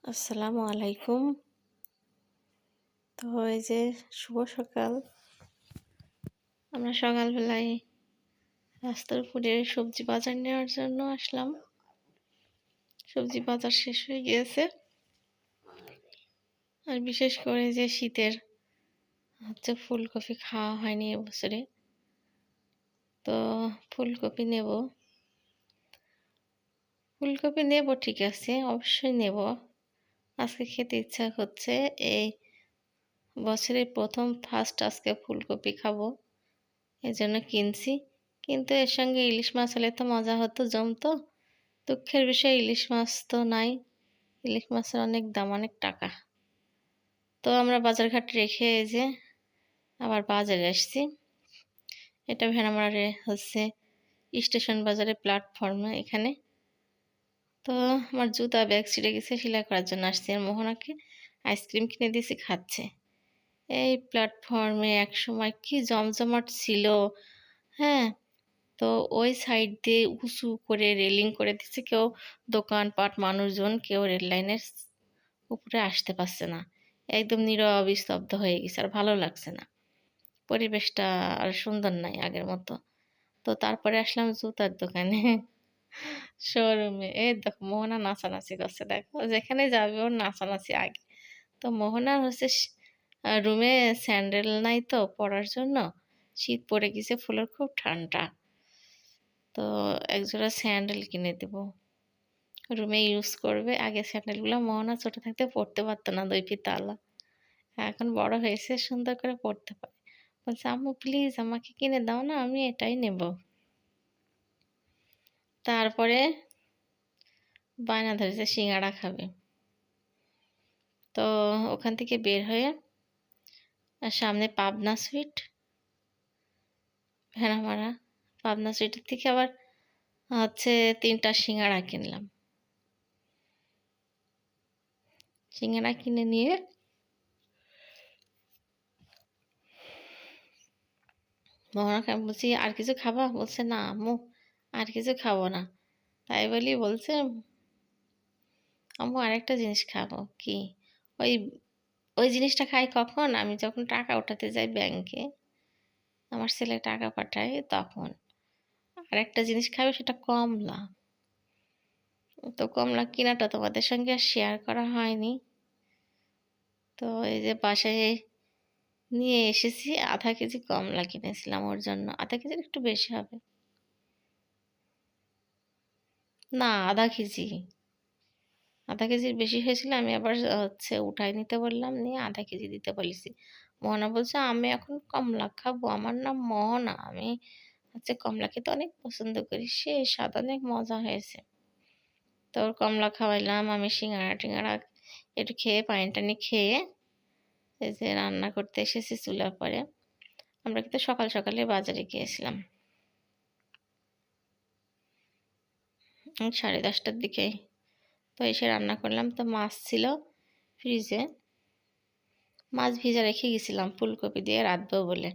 আসসালামু আলাইকুম। তো এই যে শুভ সকাল। আমরা সকালবেলায় রাস্তার উপরে সবজি বাজার নেওয়ার জন্য আসলাম। সবজি বাজার শেষ হয়ে গিয়েছে। আর বিশেষ করে যে শীতের ফুলকপি খাওয়া হয়নি এবছরে। তো ফুলকপি নেব। ফুলকপি নেব ঠিক আছে, অবশ্যই নেব। আজকে খেতে ইচ্ছা হচ্ছে। এই বছরের প্রথম ফার্স্ট আজকে ফুলকপি খাবো। এজন্য কিনছি। কিন্তু এর সঙ্গে ইলিশ মাছ হলে তো মজা হতো, জমতো। দুঃখের বিষয় ইলিশ মাছ তো নাই। ইলিশ মাছের অনেক দাম, অনেক টাকা। তো আমরা বাজারঘাট রেখে এই যে আবার বাজারে আসছি। এটা ভেড়ামারারে স্টেশন বাজারে প্ল্যাটফর্মে এখানে। তো আমার জুতা ব্যাগ ছিঁড়ে গেছে, সেলাই করার জন্য আসছি। আর মোহনাকে আইসক্রিম কিনে দিয়েছি, খাচ্ছে। এই প্ল্যাটফর্মে একসময় কি জমজমাট ছিল। হ্যাঁ, তো ওই সাইড দিয়ে উঁচু করে রেলিং করে দিচ্ছে। কেউ দোকানপাট, মানুষজন কেউ রেল লাইনের উপরে আসতে পারছে না। একদম নীরব স্তব্ধ হয়ে গেছে, আর ভালো লাগছে না। পরিবেশটা আর সুন্দর নাই আগের মতো। তো তারপরে আসলাম জুতার দোকানে, শোরুমে। এই দেখো মোহনা নাচানাচি করছে, দেখো যেখানে যাবে ওর নাচানাচি আগে। তো মোহনার রুমে স্যান্ডেল নাই তো পরার জন্য। শীত পড়ে গেছে, ফুলের খুব ঠান্ডা। তো একজোড়া স্যান্ডেল কিনে দেব, রুমে ইউজ করবে। আগে স্যান্ডেলগুলো মোহনা ছোট থাকতে পরতে পারতো না, 2 ফিতাওয়ালা। এখন বড় হয়েছে, সুন্দর করে পরতে পারে। বলছে আম্মু প্লিজ আমাকে কিনে দাও না, আমি এটাই নেব। তারপরে বায়না ধরেছে সিঙ্গাড়া খাবে। তো ওখান থেকে বের হয়ে সামনে পাবনা সুইট, ভেড়ামারা পাবনা সুইটের থেকে আবার 3টা সিঙ্গাড়া কিনলাম। সিঙ্গাড়া কিনে নিয়ে মোহনাকে আমি বলছি আর কিছু খাবা? বলছে না আম্মু আর কিছু খাবো না। তাই বলি বলছে আম্মু আরেকটা জিনিস খাবো। কি? ওই ওই জিনিসটা খাই কখন? আমি যখন টাকা উঠাতে যাই ব্যাংকে, আমার ছেলে টাকা পাঠায় তখন। আরেকটা জিনিস খাবে, সেটা কমলা। তো কমলা কিনাটা তোমাদের সঙ্গে আর শেয়ার করা হয়নি। তো এই যে বাসায় নিয়ে এসেছি, আধা কেজি কমলা কিনেছিলাম ওর জন্য। আধা কেজির একটু বেশি হবে। না, আধা কেজি। আধা কেজির বেশি হয়েছিল, আমি আবার উঠাই নিতে বললাম, নিয়ে আধা কেজি দিতে বলেছি। মোহনা বলছে আমি এখন কমলা খাবো, আমার নাম মোহনা, আমি কমলা খেতে অনেক পছন্দ করি। সে স্বাদ, অনেক মজা হয়েছে। তো ওর কমলা খাওয়াইলাম, আমি সিঙ্গাড়া টিঙ্গাড়া একটু খেয়ে পানি টানি খেয়ে এই যে রান্না করতে এসেছি চুলার পরে। আমরা কিন্তু সকাল সকালে বাজারে গিয়েছিলাম, 10:30টার দিকে। তো এসে রান্না করলাম। তো মাছ ছিল ফ্রিজে, মাছ ভিজা রেখে গেছিলাম ফুলকপি দিয়ে রাঁধবো বলে।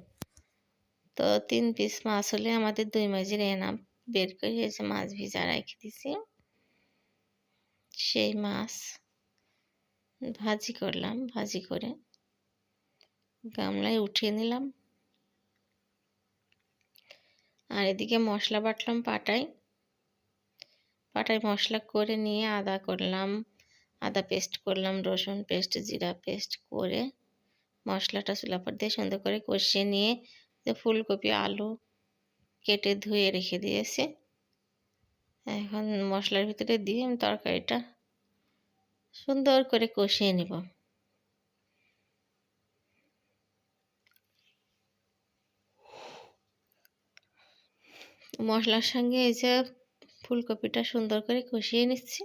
তো 3 পিস মাছ হলে আমাদের 2 মাঝির এনাম। বের করে এসে মাছ ভিজা রেখে দিছি। সেই মাছ ভাজি করলাম, ভাজি করে গামলায় উঠিয়ে নিলাম। আর এদিকে মশলা বাটলাম পাটায়। পাটায় মশলা করে নিয়ে আদা পেস্ট করলাম, রসুন পেস্ট, জিরা পেস্ট করে মশলাটা চুলার উপর দিয়ে সুন্দর করে কষিয়ে নিয়ে যে ফুলকপি আলু কেটে ধুয়ে রেখে দিয়েছি, এখন মশলার ভিতরে দিয়ে আমি তরকারিটা সুন্দর করে কষিয়ে নিব। মশলার সঙ্গে এই যে ফুলকপিটা সুন্দর করে কষিয়ে নিচ্ছি।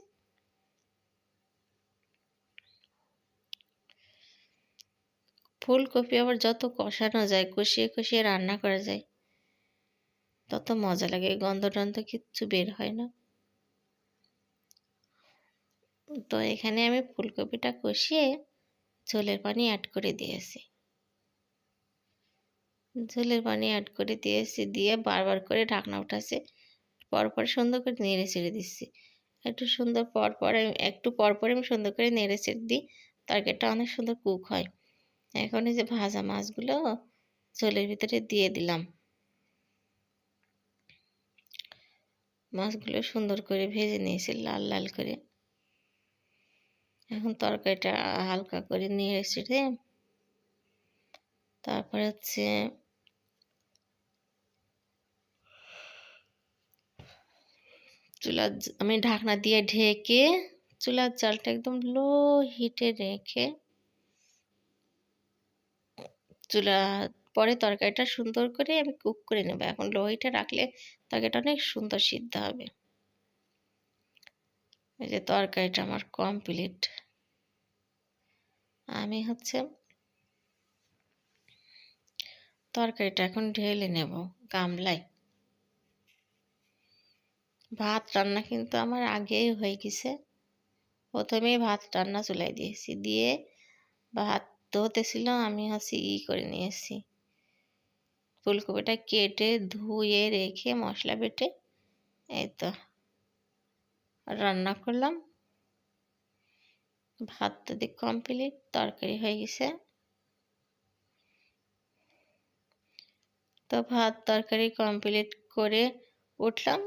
ফুলকপি আবার যত কষানো যায়, কষিয়ে কষিয়ে রান্না করা যায়, তত মজা লাগে। গন্ধ টন্ধ কিচ্ছু বের হয় না। তো এখানে আমি ফুলকপিটা কষিয়ে ঝোলের পানি অ্যাড করে দিয়েছি। ঝোলের পানি অ্যাড করে দিয়েছি, দিয়ে বারবার করে ঢাকনা উঠাচ্ছি, পরপর সুন্দর করে নেড়ে ছেড়ে দিচ্ছি। একটু সুন্দর একটু পর আমি সুন্দর করে নেড়ে চেড়ে দিই, তরকারিটা অনেক সুন্দর কুক হয়। এখন এই যে ভাজা মাছগুলো ঝোলের ভিতরে দিয়ে দিলাম। মাছগুলো সুন্দর করে ভেজে নিয়েছি লাল লাল করে। এখন তরকারিটা হালকা করে নেড়ে চেড়ে তারপরে হচ্ছে আমি ঢাকনা দিয়ে ঢেকে চুলার জালটা একদম লো হিটে রেখে পরে তরকারিটা সুন্দর করে আমি কুক করে নেব। এখন লো হিটে রাখলে তরকারিটা অনেক সুন্দর সিদ্ধ হবে। এই যে তরকারিটা আমার কমপ্লিট। আমি হচ্ছে তরকারিটা এখন ঢেলে নেব গামলায়। ভাত রান্না কিন্তু আমার আগেই হয়ে গেছে। প্রথমেই ভাত রান্না চুলাই দিয়েছি, দিয়ে ভাত হতেছিল আমি হচ্ছে করে নিয়েছি, ফুলকপিটা কেটে ধুয়ে রেখে মশলা বেটে এই তো রান্না করলাম। ভাত তো দিক কমপ্লিট, তরকারি হয়ে গেছে। তো ভাত তরকারি কমপ্লিট করে উঠলাম,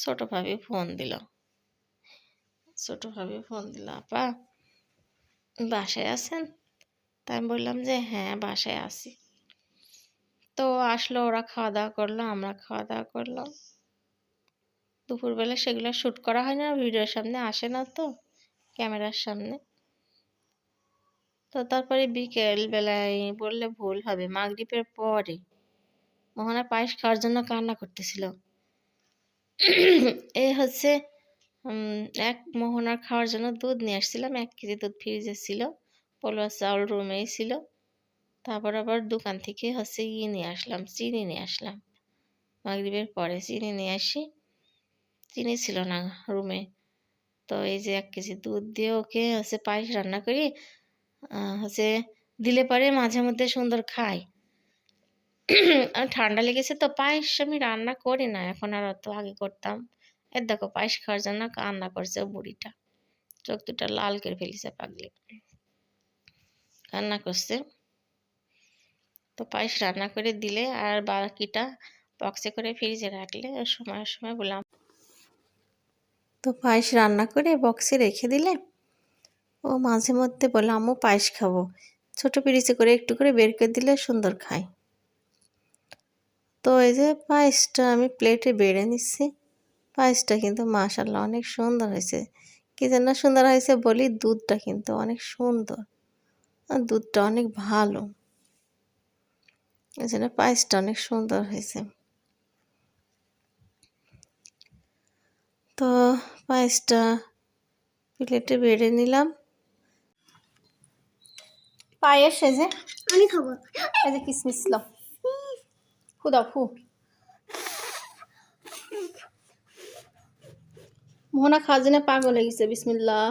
ছোট ভাবি ফোন দিল। আপা বাসায় আছেন? তাই আমি বললাম যে হ্যাঁ বাসায় আছি। তো আসলো, ওরা খাওয়া দাওয়া করলো, আমরা খাওয়া দাওয়া করলাম। দুপুরবেলা সেগুলো শ্যুট করা হয় না, ভিডিওর সামনে আসে না তো, ক্যামেরার সামনে। তো তারপরে বিকেল বেলায় বললে ভুল হবে, মাগরিবের পরে মোহনা পায়েস খাওয়ার জন্য কান্না করতেছিল। এই হচ্ছে এক মোহনার খাওয়ার জন্য দুধ নিয়ে আসছিলাম, 1 কেজি দুধ ফ্রিজে ছিল, পোলা চাউল রুমেই ছিল। তারপর আবার দোকান থেকে হচ্ছে নিয়ে আসলাম, চিনি নিয়ে আসলাম। মাগরিবের পরে চিনি নিয়ে আসি, চিনি ছিল না রুমে। তো এই যে 1 কেজি দুধ দিয়ে ওকে হচ্ছে পায়েস রান্না করি, হচ্ছে দিলে পরে মাঝে মধ্যে সুন্দর খাই। ঠান্ডা লেগেছে তো পায়েস আমি রান্না করি না এখন, আর অত আগে করতাম। এর দেখো পায়েস খাওয়ার জন্য কান্না করছে বুড়িটা, চোখ দুটা লাল করে ফেলেছে পাগলি, কান্না করছে। তো পায়েস রান্না করে দিলে আর বাকিটা বক্সে করে ফ্রিজে রাখলে সময় সময় বললাম। তো পায়েস রান্না করে বক্সে রেখে দিলে ও মাঝে মধ্যে বলে আম্মু পায়েস খাবো, ছোট পিরিচে করে একটু করে বের করে দিলে সুন্দর খায়। তো এই যে পায়েসটা আমি প্লেটে বেড়ে নিচ্ছি। পায়েসটা কিন্তু মাশাআল্লাহ অনেক সুন্দর হয়েছে। কি যেন সুন্দর হয়েছে বলি, দুধটা কিন্তু অনেক সুন্দর আর দুধটা অনেক ভালো, এই জন্য পায়েসটা অনেক সুন্দর হয়েছে। তো পায়েসটা প্লেটে বেড়ে নিলাম। পায়েস এই যে আমি খাবো, এই যে কিসমিস লাও, ফু দাও ফু। মোহনা খাওয়ার জন্য পাগল হয়ে গেছে, বিসমিল্লাহ।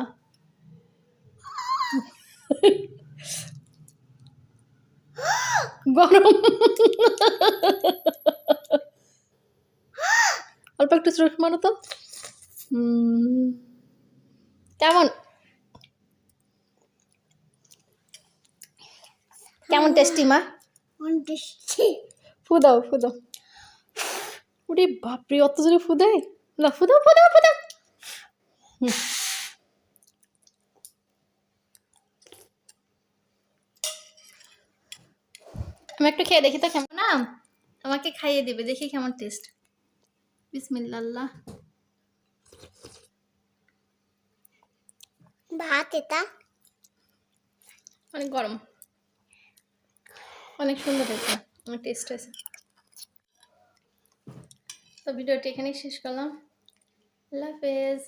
গরম, অল্প একটু চোখ মারো তো। কেমন কেমন টেস্টি মা? ফু দাও ফু দাও। ওরে বাপরে, অত জোরে ফু দেয়? না ফু দাও ফু দাও ফু দাও। আমি একটু খেয়ে দেখি তো কেমন। না আমাকে খাইয়ে দেবে, দেখি কেমন টেস্ট। বিসমিল্লাহ। ভাত এটা অনেক গরম, অনেক সুন্দর হয়েছে, অনেক টেস্ট হয়েছে। তো ভিডিওটি এখানেই শেষ করলাম, আল্লাহ হাফেজ।